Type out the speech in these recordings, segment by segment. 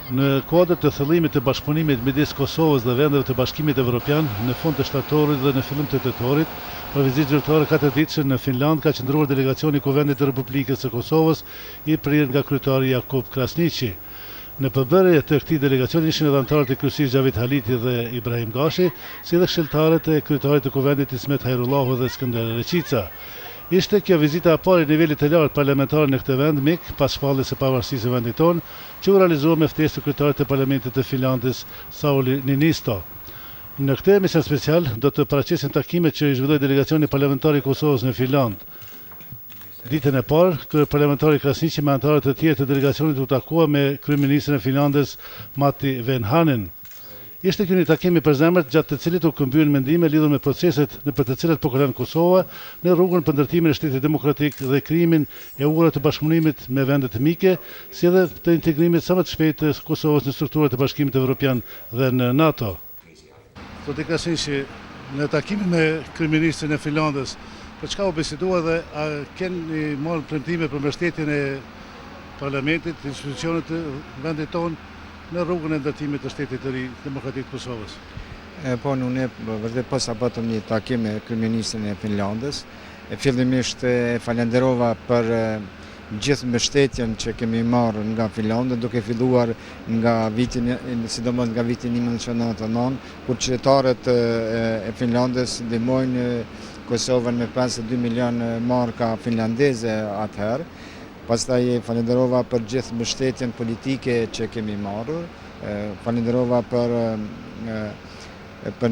Në kuadër të thellimit të bashkëpunimit midis Kosovës dhe vendeve të Bashkimit Evropian në fund të shtatorit dhe në fillim të tetorit, për vizitë zyrtare 4 ditëshe në Finland ka qëndruar delegacioni i Kuvendit të Republikës së Kosovës i prirë nga kryetari Jakub Krasniqi. Në përbërje të këtij delegacioni ishin edhe anëtarët e kryesisë Xhavit Haliti dhe Ibrahim Gashi, si dhe këshilltarët e kryetarit të Kuvendit Ismet Hajrullahu dhe Skënder Reqica. Ishte kjo vizita e parë e nivelit të lartë parlamentar në këtë vend mik pas shpalljes së pavarësisë së vendit tonë, që u realizua me ftesë të kryetarit të Parlamentit të Finlandës, Sauli Niinisto. Në këtë emision special do të paraqesim takimet që i zhvilloi delegacioni parlamentar i Kosovës në Finland. Ditën e parë, kryeparlamentari Krasniqi me anëtarët e tjerë të delegacionit u takua me kryeministrin e Finlandës Matti Vanhanen. Ishte ky një takim i përzemërt gjatë të cilit u këmbyen mendime lidhur me proceset nëpër të cilat po kalon Kosova në rrugën për ndërtimin e shtetit demokratik dhe krijimin e ura të bashkëpunimit me vende të mike, si edhe të integrimit sa më të shpejtë të Kosovës në strukturat e Bashkimit Evropian dhe në NATO. Zoti Krasniqi, në takimin me kryeministrin e Finlandës, për çka u bisedua dhe a keni marrë premtime për mbështetjen e parlamentit, institucionet të vendit tonë në rrugën e ndërtimit të shtetit të ri demokratik të Kosovës? Po, unë vërtet pas patëm një takim me kryeministrin e Finlandës. Fillimisht e falenderova për gjithë mbështetjen që kemi marrë nga Finlanda, duke filluar nga vitin, sidomos nga vitin 1999, kur qytetarët e Finlandës ndihmojnë Kosovën me 52 milion marka finlandeze atëherë. Pastaj falenderova për gjithë mbështetjen politike që kemi marrë, falenderova për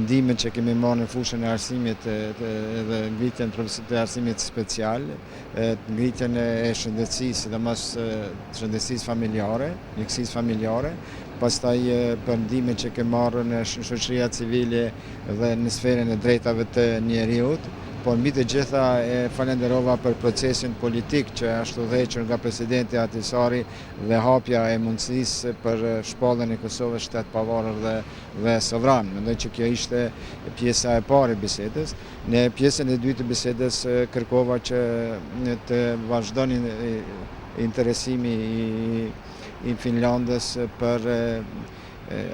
ndihmën që kemi marrë në fushën e arsimit dhe ngritjen të arsimit special, ngritjen e shëndetësisë, sidomos shëndetësisë familjare, mjekësisë familjare, pastaj për ndihmën që kemi marrë në shoqëria civile dhe në sferën e drejtave të njeriut. Por mbi të gjitha e falenderova për procesin politik që është udhëhequr nga presidenti Ahtisaari dhe hapja e mundësisë për shpalljen e Kosovës shtet pavarur dhe sovran. Mendoj që kjo ishte pjesa e parë e bisedës. Në pjesën e dytë të bisedës kërkova që të vazhdoni interesimi i Finlandës për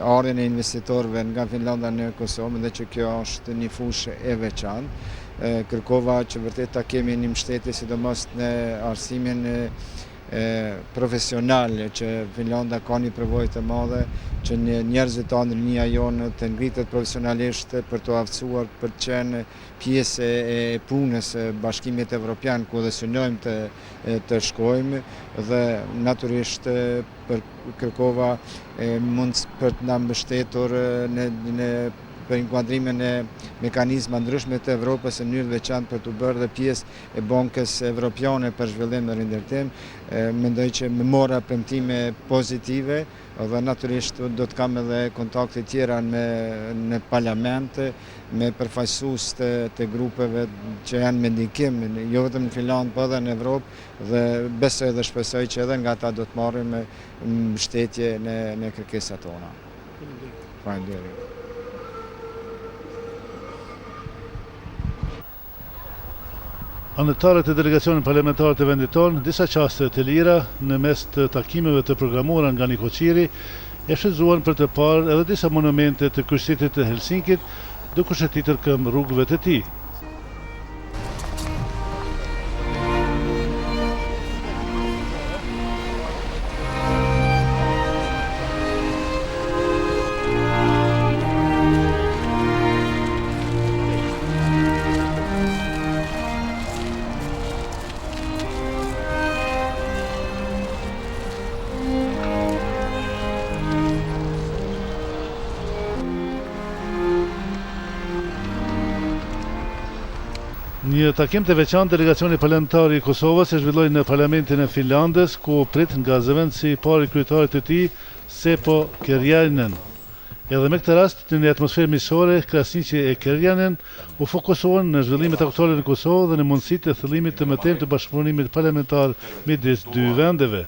ardhjen e investitorëve nga Finlanda në Kosovë, mendoj që kjo është një fushë e veçantë. Kërkova që vërtet ta kemi një mbështetje sidomos në arsimin profesional, që Finlanda ka një përvojë të madhe që njerëzit tonë, rinia jonë të ngritet profesionalisht për të aftësuar për të qenë pjesë e punës së Bashkimit Evropian, ku dhe synojmë të shkojmë, dhe natyrisht kërkova mund për të na mbështetur për inkuadrimin e mekanizma ndryshme të Evropës në mënyrë veçantë për të bërë dhe pjesë e Bankës Evropiane për zhvillim dhe rindërtim. Mendoj që më mora premtime pozitive dhe natyrisht do të kam edhe kontakte tjera në parlament me përfaqësues të grupeve që janë me ndikim jo vetëm në Finland, por edhe në Evropë, dhe besoj dhe shpresoj që edhe nga ata do të marrim mbështetje në kërkesat tona. Faleminderit. Anëtarët e delegacionit parlamentar të vendit tonë, disa çaste të lira në mes të takimeve të programuara nga Nikoqiri, e shfrytzuan për të parë edhe disa monumente të kryeqytetit të Helsinkit, duke shëtitur këmbë rrugëve të tij. Një takim të veçantë delegacioni parlamentar i Kosovës e zhvilloi në parlamentin e Finlandës, ku prit nga zëvendësi i parë i kryetarit të tij, Seppo Kääriäinen. Edhe me këtë rast, në një atmosferë miqësore, Krasniqi e Kääriäinen u fokusuan në zhvillimet aktuale në Kosovë dhe në mundësitë e thillimit të mëtejmë të bashkëpunimit parlamentar midis dy vendeve.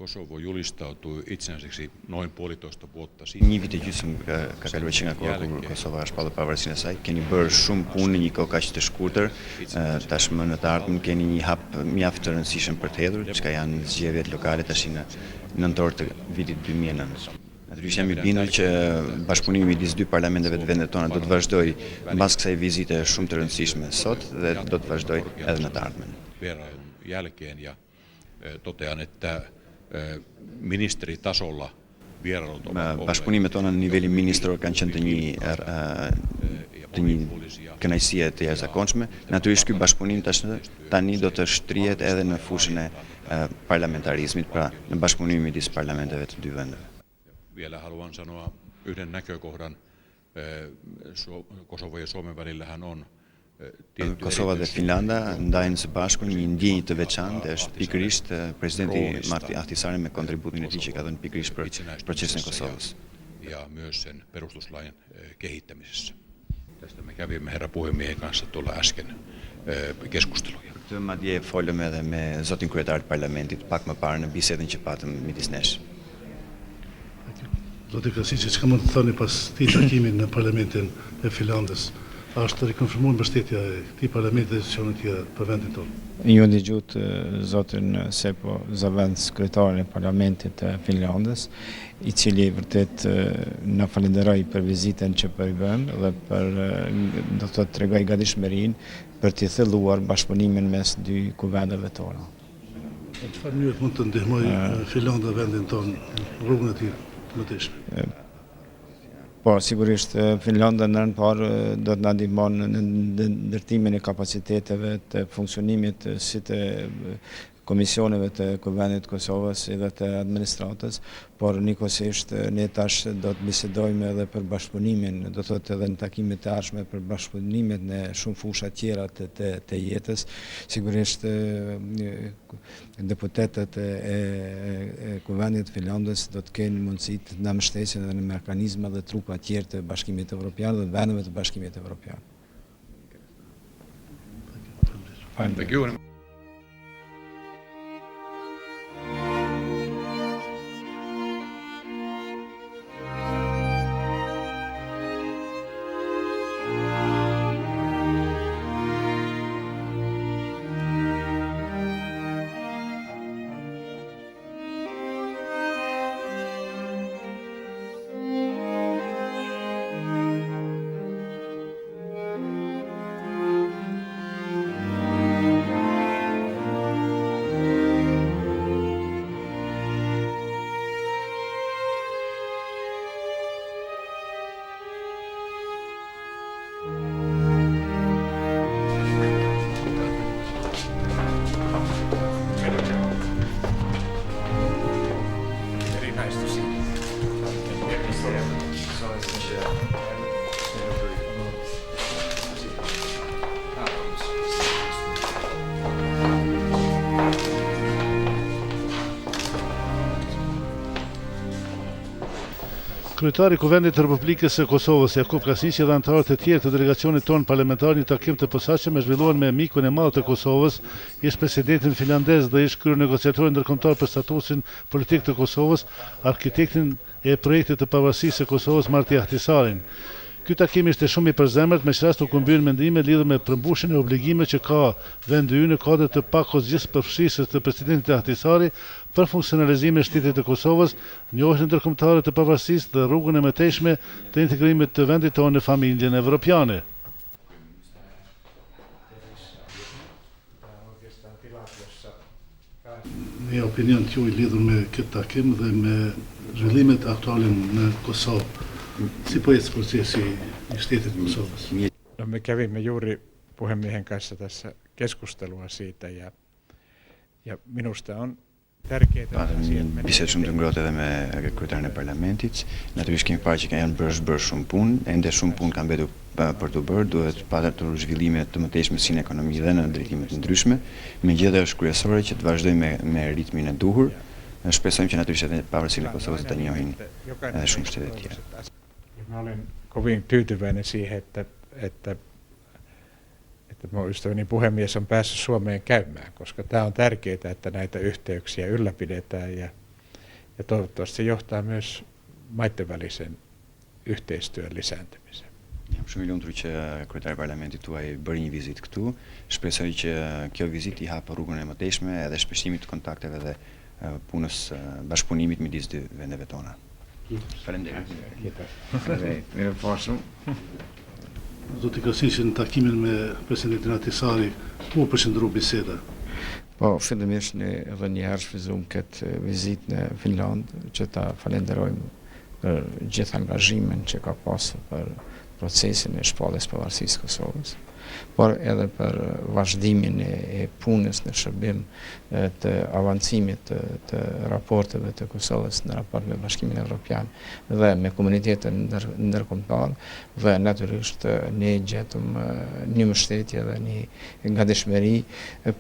Kosovo julistautui itsenäiseksi noin 1,5 vuotta sitten. Një vit e gjysmë ka kaluar që nga koha kur Kosova është shpallur pavarësinë e saj. Keni bërë shumë punë në një kohë kaq të shkurtër. Tashmë në të ardhmen keni një hap mjaft të rëndësishëm për të hedhur, çka janë zgjedhjet lokale tash në nëntor të vitit 2009. Natyrisht jam i bindur që bashkëpunimi midis dy parlamenteve të vendet tona do të vazhdojë mbas kësaj vizite shumë të rëndësishme sot dhe do të vazhdojë edhe në të ardhmen. Vierailun jälkeen ja totean, että ministeritasolla vierailut ovat olleet. Bashkëpunimet tona në nivelin ministror kanë qenë të një kënaqësie të jashtëzakonshme. Natyrisht ky bashkëpunim tani do të shtrihet edhe në fushën e parlamentarizmit, pra në bashkëpunimin midis parlamenteve të dy vendeve. Vielä haluan sanoa yhden näkökohdan. Kosovo ja Suomen välillähän on Kosova dhe Finlanda ndajnë së bashku një ndjenjë të veçantë, është pikërisht presidenti Marti Ahtisaari me kontributin e tij që ka dhënë pikërisht për procesin e Kosovës. Ja myös sen perustuslain kehittämisessä. Tästä me kävimme herra puhemiehen kanssa tuolla äsken keskusteluja. Këtë madje folëm edhe me zotin kryetar të parlamentit pak më parë në bisedën që patëm midis nesh. Zoti Krasiqi, çka mund të thoni pas këtij takimi në parlamentin e Finlandës? A është rikonfirmuar mbështetja e këtij parlamenti dhe institucioneve të tjera për vendin tonë? Ju dëgjut zotin Seppo Zavens, kryetarin e parlamentit të Finlandës, i cili vërtet na falenderoi për vizitën që po i bën dhe për do të tregoj gatishmërinë për të thelluar bashkëpunimin mes dy kuvendeve tona. Në çfarë mënyrë mund të ndihmojë Finlanda vendin tonë në rrugën e tij të mëtejshme? Po, sigurisht Finlanda në rënd parë do të na ndihmon në ndërtimin e kapaciteteve të funksionimit si të komisioneve të Kuvendit të Kosovës edhe të administratës, por njëkohësisht ne tash do të bisedojmë edhe për bashkëpunimin, do thotë edhe në takimet e ardhshme për bashkëpunimet në shumë fusha tjera të jetës. Sigurisht deputetët e Kuvendit të Finlandës do të kenë mundësi të na mbështesin edhe në mekanizma dhe trupa tjerë të Bashkimit Evropian dhe vendeve të Bashkimit Evropian. Kryetari i Kuvendit të Republikës së Kosovës, Jakub Krasiqi dhe anëtarët e tjerë të delegacionit tonë parlamentar një takim të posaçëm e zhvilluar me mikun e madh të Kosovës, ish presidentin finlandez dhe ish kryenegociatori ndërkombëtar për statusin politik të Kosovës, arkitektin e projektit të pavarësisë së Kosovës Marti Ahtisaarin. Ky takim ishte shumë i përzemërt, me qëras të kumbyen mendime lidhur me përmbushjen e obligimeve që ka vendi ynë në kuadër të pakosgjithpërfshirësisë të presidentit Ahtisaari për funksionalizimin e shtetit të Kosovës, njohjen ndërkombëtare të pavarësisë dhe rrugën e mëtejshme të integrimit të vendit tonë në familjen evropiane. Një opinion tuaj lidhur me këtë takim dhe me zhvillimet aktuale në Kosovë. Si po etsii prosessi i shtetit të Kosovës? No, me kävimme juuri puhemiehen kanssa tässä keskustelua siitä ja minusta on tärkeää bisedë shumë të ngrohtë edhe me kryetarin e parlamentit. Natyrisht kemi parë që janë bërë shumë punë, ende shumë punë ka mbetur për të bërë, duhet patur zhvillime të mëtejshme si në ekonomi dhe në drejtime të ndryshme. Megjithatë është kryesore që të vazhdojmë me ritmin e duhur. Shpresojmë që natyrisht edhe pavarësinë e Kosovës të njohin edhe shumë shtete të tjera. Mä olen kovin tyytyväinen siihen, että mun ystäväni puhemies on päässyt Suomeen käymään, koska tämä on tärkeää, että näitä yhteyksiä ylläpidetään Ja toivottavasti se johtaa myös maiden välisen yhteistyön lisääntymiseen. Jam shumë i lumtur që kryetari i parlamentit tuaj bëri një vizitë këtu. Shpresoj që kjo vizitë i hap rrugën e mëtejshme edhe shpeshtimit të kontakteve dhe punës bashkëpunimit midis dy vendeve tona. Faleminderit. Mirupafshim. Do t'i kësishin takimin me presidentin Ahtisaari, ku përqendru biseda? Po, fillimisht ne edhe një herë shfrytzuam këtë vizitë në Finland, që ta falenderojmë për gjithë angazhimin që ka pasur për procesin e shpalljes pavarësisë Kosovës, por edhe për vazhdimin e punës në shërbim të avancimit të raporteve të Kosovës në raport me Bashkimin Evropian dhe me komunitetin ndërkombëtar, dhe natyrisht ne gjetëm një mbështetje dhe një gatishmëri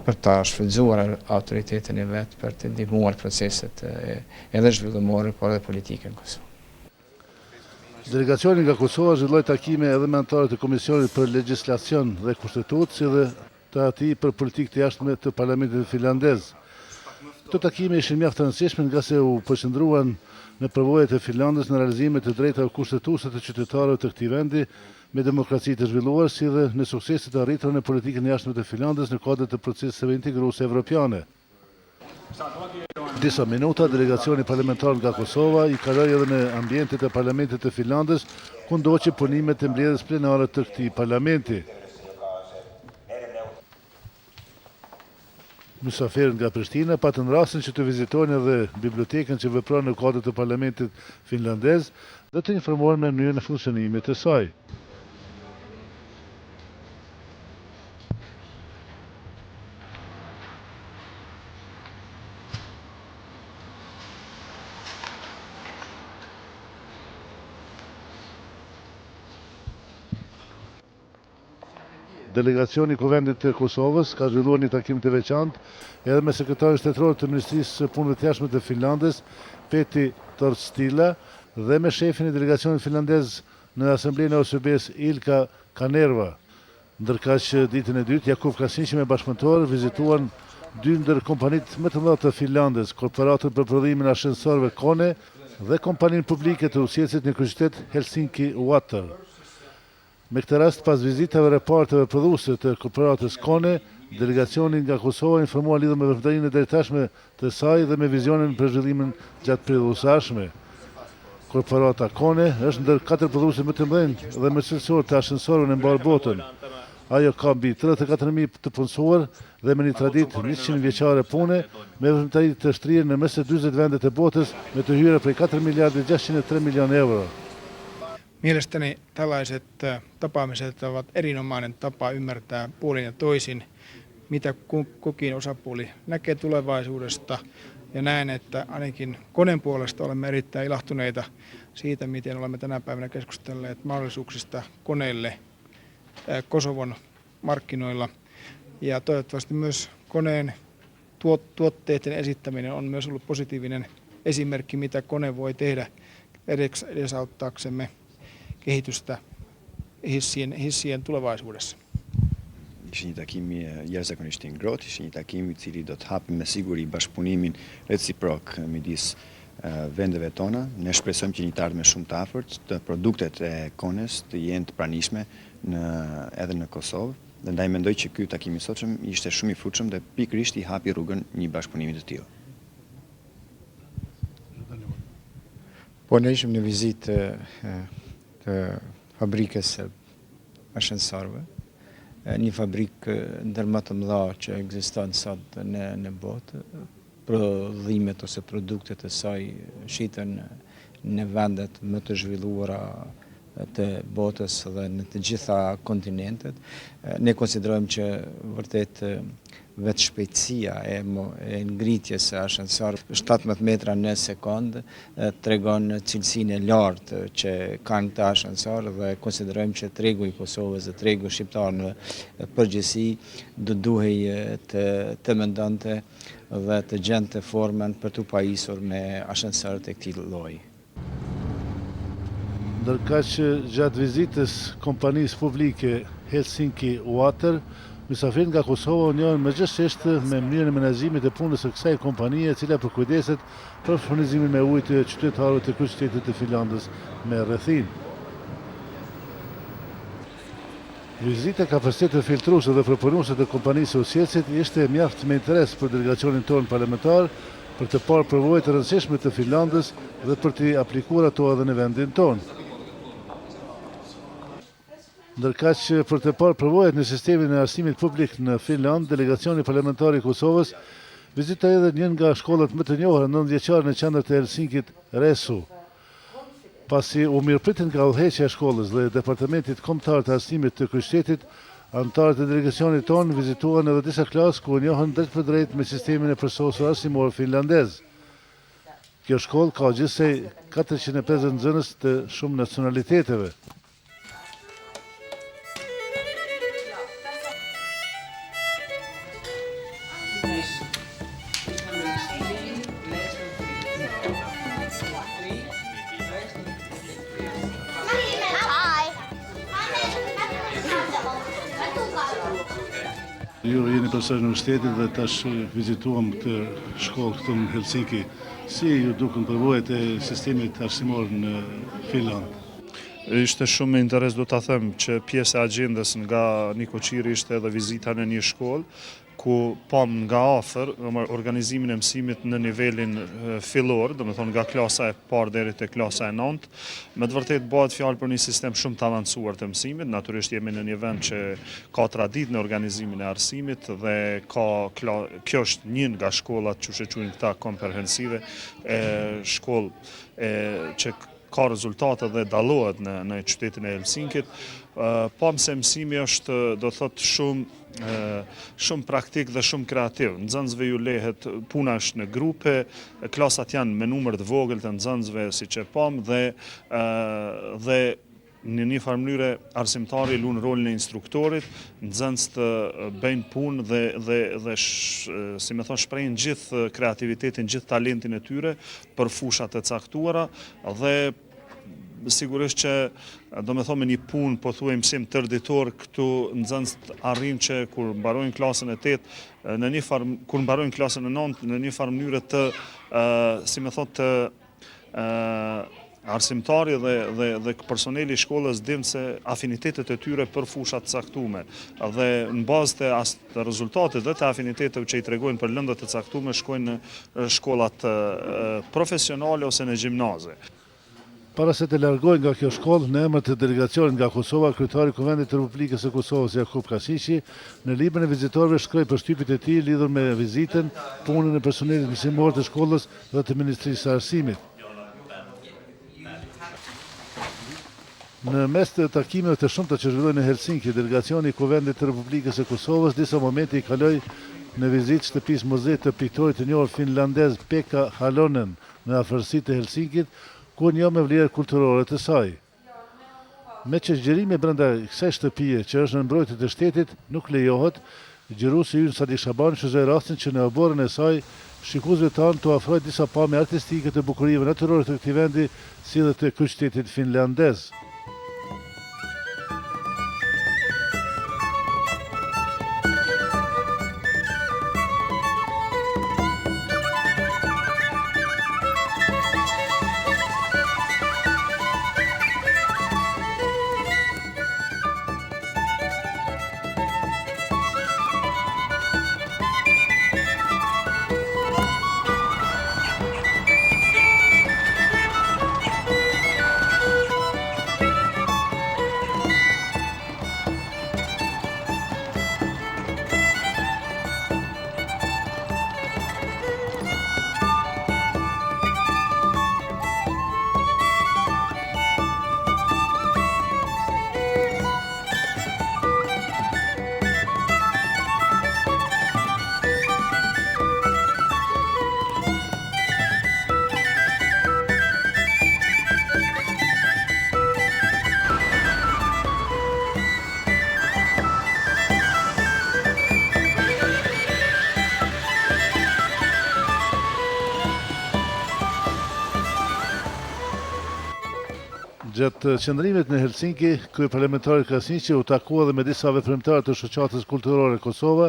për ta shfrytzuar autoritetin e vet për të ndihmuar proceset edhe zhvillimore, por edhe politike në Kosovë. Delegacioni nga Kosova zhvilloi takime edhe me anëtarët e Komisionit për Legjislacion dhe Kushtetutës, si dhe të atij për politikë të jashtme të Parlamentit finlandez. Këto takime ishin mjaft të rëndësishme nga se u përqendruan në përvojat e Finlandës në realizimin të drejtave kushtetuese të qytetarëve të këtij vendi me demokraci të zhvilluar, si dhe në sukseset e arritura në politikën e jashtme të Finlandës në kuadër të proceseve integruese evropiane. Disa minuta delegacioni parlamentar nga Kosova i kaloi edhe në ambientet e parlamentit të Finlandës, ku ndoqi punimet e mbledhjes plenare të këtij parlamenti. Mysafirët nga Prishtina patën rastin që të vizitojnë edhe bibliotekën që vepron në kuadër të parlamentit finlandez dhe të informohen me mënyrën e funksionimit të saj. Delegacioni i Kuvendit të Kosovës ka zhvilluar një takim të veçantë edhe me sekretarin shtetëror të Ministrisë së Punëve të Jashtme të Finlandës, Peti Torstila, dhe me shefin e delegacionit finlandez në Asamblenë e OSBE-s Ilka Kanerva. Ndërkaq ditën e dytë, Jakub Kasinqi me bashkëpunëtor vizituan dy ndër kompanitë më të mëdha të Finlandës, korporatën për prodhimin e ashensorëve Kone dhe kompaninë publike të usjetësit në kryeqytet Helsinki Water. Me këtë rast, pas vizitave reparteve prodhuese të korporatës Kone, delegacioni nga Kosova informua lidhur me veprimtarinë e drejtashme të saj dhe me vizionin për zhvillimin gjatë periudhës së ardhshme. Korporata Kone është ndër 4 prodhuesit më të mëdhenj dhe më cilësor të ashensorëve në mbar botën. Ajo ka mbi 34.000 të punësuar dhe me një traditë 100 vjeçare pune, me veprimtari të shtrirë në mes 40 vendet e botës me të hyra prej 4 miliardë 603 miljoonë euro. Mielestäni tällaiset tapaamiset ovat erinomainen tapa ymmärtää puolin ja toisin, mitä kukin osapuoli näkee tulevaisuudesta. Ja näen, että ainakin Koneen puolesta olemme erittäin ilahtuneita siitä, miten olemme tänä päivänä keskustelleet mahdollisuuksista Koneelle Kosovon markkinoilla. Ja toivottavasti myös Koneen tuotteiden esittäminen on myös ollut positiivinen esimerkki, mitä Kone voi tehdä edesauttaaksemme kehitystä hissien tulevaisuudessa. Ishte një takim jashtëzakonisht i ngrohtë, ishte një takim I cili do të hapë me siguri bashkëpunimin reciprok midis vendeve tona. Ne shpresojmë që një të ardhme shumë të afërt, të produktet e Kones të jenë të pranishme edhe në Kosovë. Dhe ndaj mendoj që ky takim I sotshëm ishte shumë I frutshëm dhe pikërisht I hapi rrugën një bashkëpunimi të tillë. Po ne ishim në vizitë të fabrikës së ashensorëve, një fabrikë ndër më të mëdha që ekziston sot në botë. Prodhimet ose produktet e saj shiten në vendet më të zhvilluara të botës dhe në të gjitha kontinentet. Ne konsiderojmë që vërtet vetë shpejtësia e ngritjes së ashensorëve 17 metra në sekond tregon cilësinë e lartë që kanë këta ashensorë dhe konsiderojmë që tregu I Kosovës dhe tregu shqiptar në përgjithësi duhej të mendonte dhe të gjente formën për të pajisur me ashensorët e këtij lloji. Ndërkaq gjatë vizitës kompanisë publike Helsinki Water, Mysafirët nga Kosova njohen mëgjithsisht me mënyrën e menaxhimit të punës së kësaj kompanie, e cila përkujdeset për furnizimin me ujë të qytetarëve të kryeqytetit të Finlandës me rrethinë. Vizita ka përshtatje të filtruese dhe proponuese të kompanisë së Osjetësit ishte mjaft me interes për delegacionin tonë parlamentar për të parë përvojë të rëndësishme të Finlandës dhe për të aplikuar ato edhe në vendin tonë. Ndërkaq për të parë përvojët në sistemin e arsimit publik në Finland, delegacioni parlamentar i Kosovës vizitoi edhe një nga shkollat më të njohura 9-vjeçare në qendër të Helsinkit, Resu. Pasi u mirëpritin nga udhëheqja e shkollës dhe Departamentit Kombëtar të Arsimit të kryeqytetit, anëtarët e delegacionit tonë vizituan edhe disa klasë ku njohen drejt për drejt me sistemin e përsosur arsimor finlandez. Kjo shkollë ka gjithsej 450 nxënës të shumë nacionaliteteve. Ju jeni profesor në universitetit dhe tash vizituam këtë shkollë këtu në Helsinki. Si ju dukën përvojët e sistemit arsimor në Finland? Ishte shumë me interes, do ta them, që pjesë e agjendës nga Niko Qiri ishte edhe vizita në një shkollë ku pam nga afër organizimin e mësimit në nivelin fillor, domethënë nga klasa e parë deri te klasa e 9. Me të vërtetë bëhet fjalë për një sistem shumë të avancuar të mësimit. Natyrisht jemi në një vend që ka traditë në organizimin e arsimit dhe kjo është një nga shkollat që quhen këta komprehensive, shkollë që ka rezultate dhe dallohet në qytetin e Helsinkit. Pam se mësimi është, do thotë, shumë praktik dhe shumë kreativ. Nxënësve ju lehet, puna është në grupe, klasat janë me numër të vogël të nxënësve siç e pam dhe në një farë mënyrë arsimtari lun rolin e instruktorit, nxënësit të bëjnë punë dhe si më thon shprehin gjithë kreativitetin, gjithë talentin e tyre për fushat e caktuara dhe sigurisht që do me thonë me një punë, po thuaj mësim tërditor, këtu nxënësit arrin që kur mbarojnë klasën e 8, kur mbarojnë klasën e 9, në një farë mënyrë të, si më thotë, arsimtari dhe personeli i shkollës din se afinitetet e tyre për fushat caktume dhe në bazë të rezultatit dhe të afiniteteve që i tregojnë për lëndët të caktume shkojnë në shkollat profesionale ose në gjimnaze. Para se të largojnë nga kjo shkollë, në emër të delegacionit nga Kosova, kryetari i Kuvendit të Republikës së Kosovës Jakub Kasiqi, në librin e vizitorëve shkroi përshtypjet e tij lidhur me vizitën, punën e personelit mësimor të shkollës dhe të Ministrisë së Arsimit. Në mes të takimeve të shumta që zhvillohen në Helsinki, delegacioni i Kuvendit të Republikës së Kosovës disa momente i kaloi në vizitë shtëpisë muzejit të piktorit të njohur finlandez Pekka Halonen në afërsitë të Helsinkit, ku njoh me vlerë kulturore të saj. Me që zgjerimi brenda kësaj shtëpie që është në mbrojtje të shtetit nuk lejohet, gjëruesi ynë Sadi Shabani shfrytëzoi rastin që në oborën e saj shikuesve tanë të ofrojë disa pamje artistike të bukurive natyrore të këtij vendi, si dhe të kryeqytetit finlandez. Gjatë qëndrimit në Helsinki, kryeparlamentari Krasniqi u takua dhe me disa veprimtarë të shoqatës kulturore Kosova,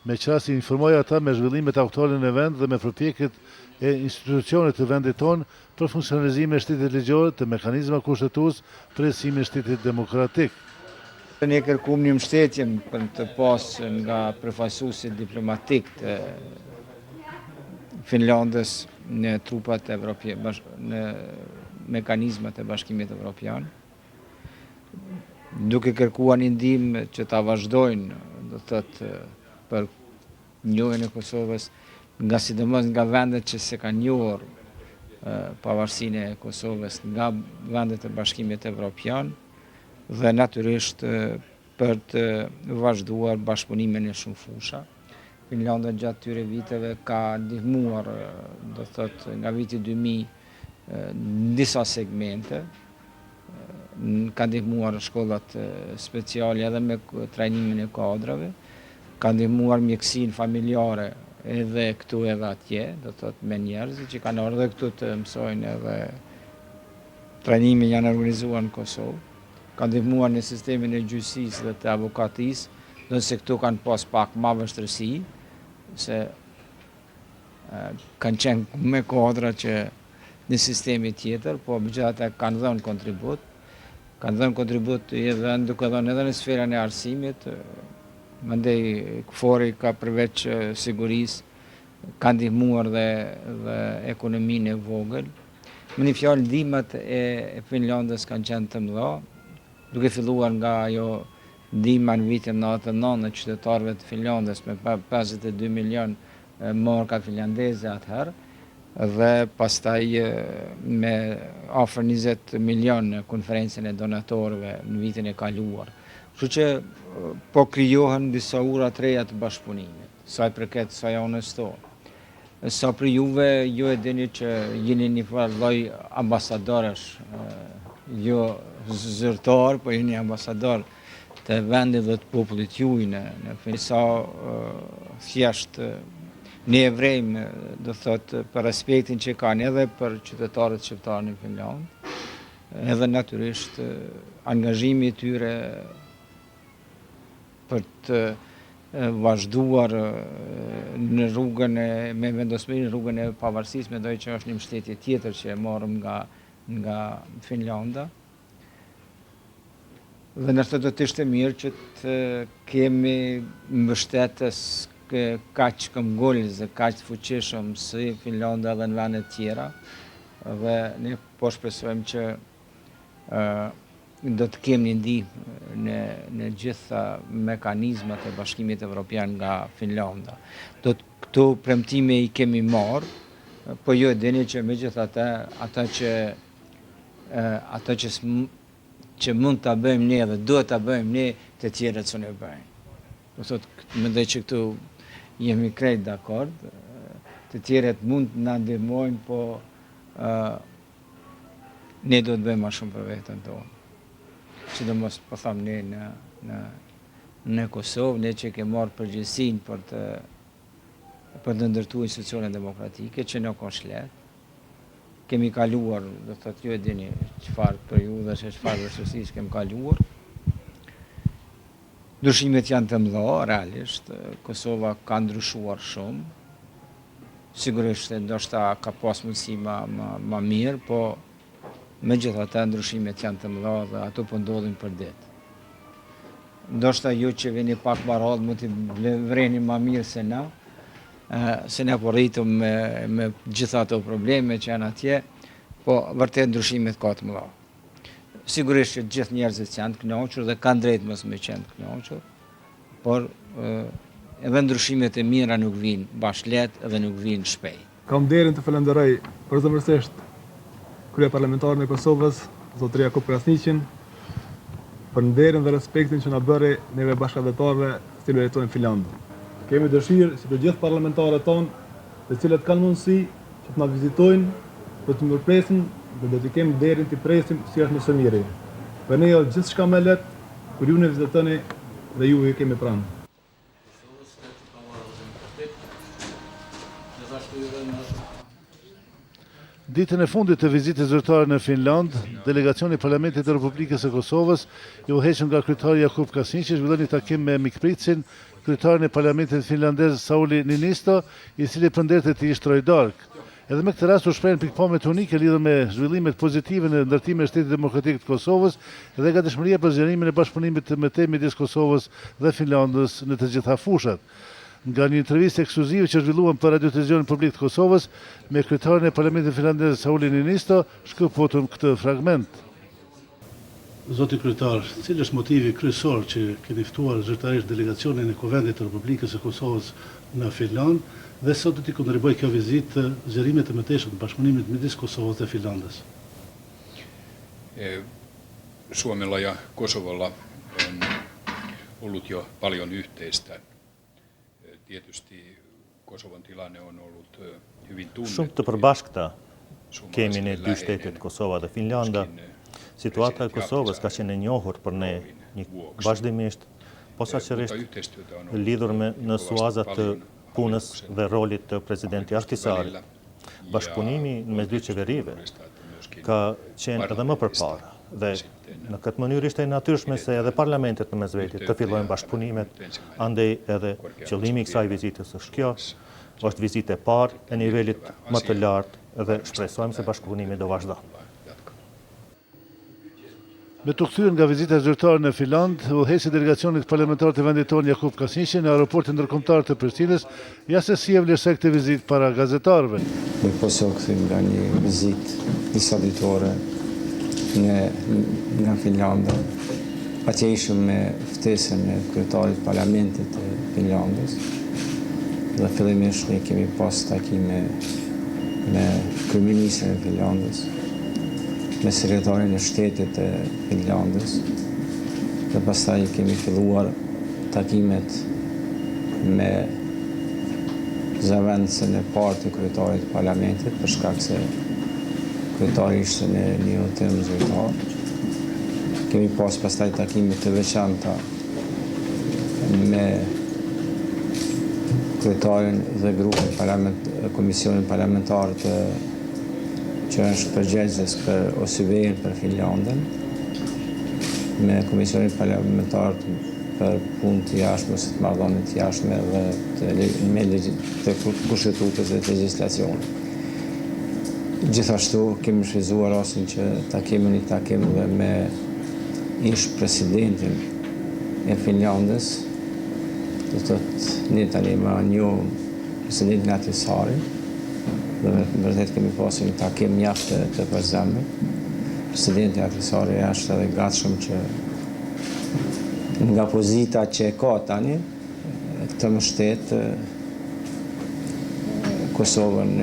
me qëra informoi ata me zhvillimet aktuale në vend dhe me përpjekjet e institucionet të vendit tonë për funksionalizimin e shtetit ligjor të mekanizma kushtetues për esimin e shtetit demokratik. Ne kërkuam një mbështetje për të pasur nga përfaqësuesit diplomatik të Finlandës në trupat evropiane, në mekanizmat e Bashkimit Evropian, duke kërkuar një ndihmë që ta vazhdojnë, do thotë, për njohjen e Kosovës, nga sidomos nga vendet që se kanë njohur pavarësinë e Kosovës, nga vendet e Bashkimit Evropian, dhe natyrisht për të vazhduar bashkëpunimin e shumë fusha. Finlanda gjatë tyre viteve ka ndihmuar, do thotë, nga viti 2000 në disa segmente, ka ndihmuar shkollat speciale edhe me trajnimin e kadrave, ka ndihmuar mjekësinë familjare edhe këtu edhe atje, do thotë me njerëz që kanë ardhur këtu të mësojnë edhe trajnimin janë organizuar në Kosovë. Ka ndihmuar në sistemin e gjyqësisë dhe të avokatisë, nëse këtu kanë pas pak ma vështirësi, se kanë qenë me kodra që në sistemi tjetër, po megjithatë kanë dhënë kontribut. Kanë dhënë kontribut edhe duke dhënë edhe në sferën e arsimit, mandej KFOR-i ka përveç sigurisë, ka ndihmuar dhe ekonominë e vogël. Me një fjalë, ndihmat e Finlandës kanë qenë të mëdha, duke filluar nga ajo ndihma në vitin 99 në qytetarëve të Finlandës me 52 milion marka finlandeze atëherë, dhe pastaj me afër 20 milion në konferencën e donatorëve në vitin e kaluar. Kështu që po krijohen disa ura të reja të bashkëpunimit, sa i përket sa janës tonë. Sa për juve, ju e dini që jeni një lloj ambasadorësh, jo zyrtar, po jeni ambasador të vendit dhe të popullit juaj në sa thjesht ne evrejmë, do thotë, për respektin që kanë edhe për qytetarët shqiptarë në Finland, edhe natyrisht angazhimi i tyre për të vazhduar në rrugën me vendosmëri në rrugën e pavarësisë, mendoj që është një mbështetje tjetër që e marrëm nga Finlanda. Dhe nështë do të ishte mirë që të kemi mbështetës kaq këmbgulës dhe kaq të fuqishëm si Finlanda dhe në vendet tjera, dhe ne po shpresojmë që do të kemi ndihmë në gjitha mekanizmat e Bashkimit Evropian nga Finlanda. Këto premtime i kemi marrë, po ju e dini që megjithatë ata që mund ta bëjmë ne dhe duhet ta bëjmë ne, të tjerët s'u ne bëjnë. Do thotë, mendoj që këtu jemi krejt dakord, të tjerët mund na ndihmojnë, po ne do të bëjmë më shumë për veten tonë. Sidomos po tham ne në Kosovë, ne që kemi marrë përgjegjësinë për të ndërtuar institucione demokratike, që nuk është lehtë. Kemi kaluar, do të thotë, ju e dini çfarë periudhë dhe çfarë vështirësi kemi kaluar. Ndryshimet janë të mëdha, realisht. Kosova ka ndryshuar shumë. Sigurisht ndoshta ka pas mundësi ma mirë, po megjithatë ndryshimet janë të mëdha dhe ato po ndodhin për ditë. Ndoshta ju që vini pak më radh mund të vreni më mirë se na, se ne po rritëm me gjitha ato probleme që janë atje, po vërtet ndryshimet ka të mëdha. Sigurisht që gjithë njerëzit janë të kënaqur dhe kanë drejt mos me qenë të kënaqur, por edhe ndryshimet e mira nuk vinë bashkëlet dhe nuk vinë shpejt. Kam nderin të falenderoj përzemërsisht kryeparlamentarin e Kosovës, zotëri Jakub Krasniqin, për nderin dhe respektin që na bëri neve bashkëdhetarëve të cilëve jetojnë në Finland. Kemi dëshirë që të gjithë parlamentarët tonë, të cilët kanë mundësi që të na vizitojnë, të të mirëpresin dhe do të kemi nderin të presim si është më së miri. Për ne është gjithçka më lehtë kur ju ne vizitoni dhe ju kemi pranë. Ditën e fundit të vizitës zyrtare në Finland, delegacioni i Parlamentit të Republikës së Kosovës, i udhëhequr nga kryetari Jakub Kasniqi, zhvilloi një takim me mikpritësin, kryetarin e Parlamentit finlandez Sauli Niinisto, i cili përnderte të ishte trojdark. Edhe me këtë rast u shprehen pikpamjet unike lidhur me zhvillimet pozitive në ndërtimin e Shtetit Demokratik të Kosovës dhe gatishmëria për zgjerimin e bashkëpunimit të mëtej midis Kosovës dhe Finlandës në të gjitha fushat. Nga një intervistë ekskluzive që zhvilluan për Radio-Televizionin Publik të Kosovës me kryetarin e Parlamentit finlandez Sauli Niinisto, shkëputëm këtë fragment. Zoti kryetar, cili është motivi kryesor që keni ftuar zyrtarisht delegacionin e Kuvendit të Republikës së Kosovës në Finland dhe sot do t'i kontribuoj kjo vizitë zgjerimet të mëtejshëm të bashkëpunimit midis Kosovës dhe Finlandës? Suomella ja Kosovolla on ollut jo paljon yhteistä. Tietysti Kosovon tilanne on ollut hyvin tunnettu. Shumë të përbashkëta kemi ne dy shtetet, Kosova dhe Finlanda. Situata e Kosovës ka qenë e njohur për ne vazhdimisht, posaçërisht lidhur në suazat të punës dhe rolit të presidenti Ahtisarit. Bashkëpunimi mes dy qeverive ka qenë edhe më përpara dhe në këtë mënyrë ishte e natyrshme se edhe parlamentet në mesvetit të fillojnë bashkëpunimet, andej edhe qëllimi i kësaj vizitës është kjo, është vizitë e parë e nivelit më të lartë dhe shpresojmë se bashkëpunimi do vazhdo. Me të kthyer nga vizita zyrtare në Finland, udhëheqësi delegacionit parlamentar të vendit tonë Jakub Kasniqi në aeroportin ndërkombëtar të Prishtinës, ja se si e vlerësoi këtë vizitë para gazetarëve. Ne poso kthim nga një vizitë disa ditore nga Finlanda. Atje ishëm me ftesën e kryetarit parlamentit të Finlandës dhe fillimisht ne kemi pas takime me kryeministrin e Finlandës, me sekretarin e shtetit të Finlandës dhe pastaj kemi filluar takimet me zëvendësën e parë të kryetarit të parlamentit për shkak se kryetari ishte në një hotel zyrtar. Kemi pas pastaj takime të veçanta me kryetarin dhe grupin komisionin parlamentar që është përgjegjës për OSCE-n për Finlandën, me komisionin parlamentar për punë të jashtme, së të marrëdhëniet të jashtme dhe të kushtetutës dhe të legjislacionit. Gjithashtu kemi shfrytzuar rastin që ta kemi një takim dhe me ish presidentin e Finlandës, do të ne tani më njohim presidentin Ahtisarin, dhe vërtet kemi pasur një takim mjaft të përshtatshëm. Presidenti Ahtisari është edhe gatshëm që nga pozita që ka tani të mbështet Kosovën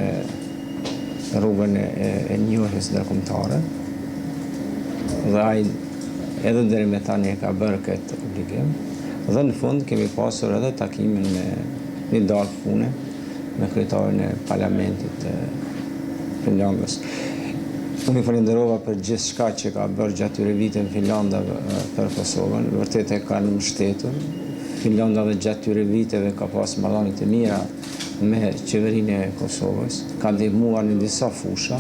rrugën e njohjes ndërkombëtare dhe ai edhe deri me tani ka bërë këtë obligim. Dhe në fund kemi pasur edhe takimin me një darkë pune me kryetarin e parlamentit të Finlandës. Unë i falenderova për gjithë shka që ka bërë gjatë këtyre viteve Finlanda për Kosovën. Vërtet e kanë mbështetur. Finlanda dhe gjatë këtyre viteve ka pas marrëdhënie të mira me qeverinë e Kosovës, ka ndihmuar në disa fusha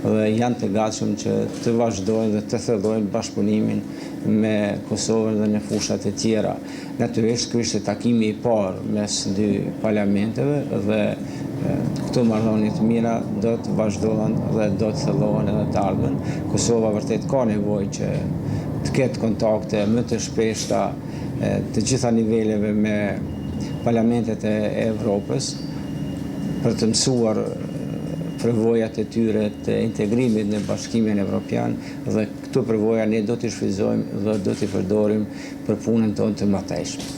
dhe janë të gatshëm që të vazhdojnë dhe të thellojnë bashkëpunimin me Kosovën dhe në fushat e tjera. Natyrisht ky ishte takimi i parë mes dy parlamenteve dhe këto marrëdhënie të mira do të vazhdohen dhe do të thellohen edhe të ardhmen. Kosova vërtet ka nevojë që të ketë kontakte më të shpeshta të gjitha niveleve me parlamentet e Evropës për të mësuar përvojat e tyre të integrimit në Bashkimin Evropian dhe këto përvoja ne do t'i shfrytëzojmë dhe do t'i përdorim për punën tonë të mëtejshme.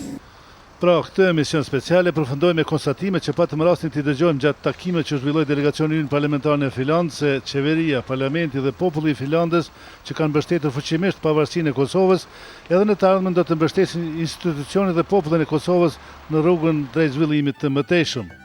Pra, këtë emision speciale përfundoi me konstatimet që patëm rastin t'i dëgjojmë gjatë takimet që zhvilloi delegacioni ynë parlamentar në Finlandë se qeveria, parlamenti dhe populli i Finlandës që kanë mbështetur fuqimisht pavarësinë e Kosovës, edhe në të ardhmen do të mbështesin institucionet dhe popullin e Kosovës në rrugën drejt zhvillimit të mëtejshëm.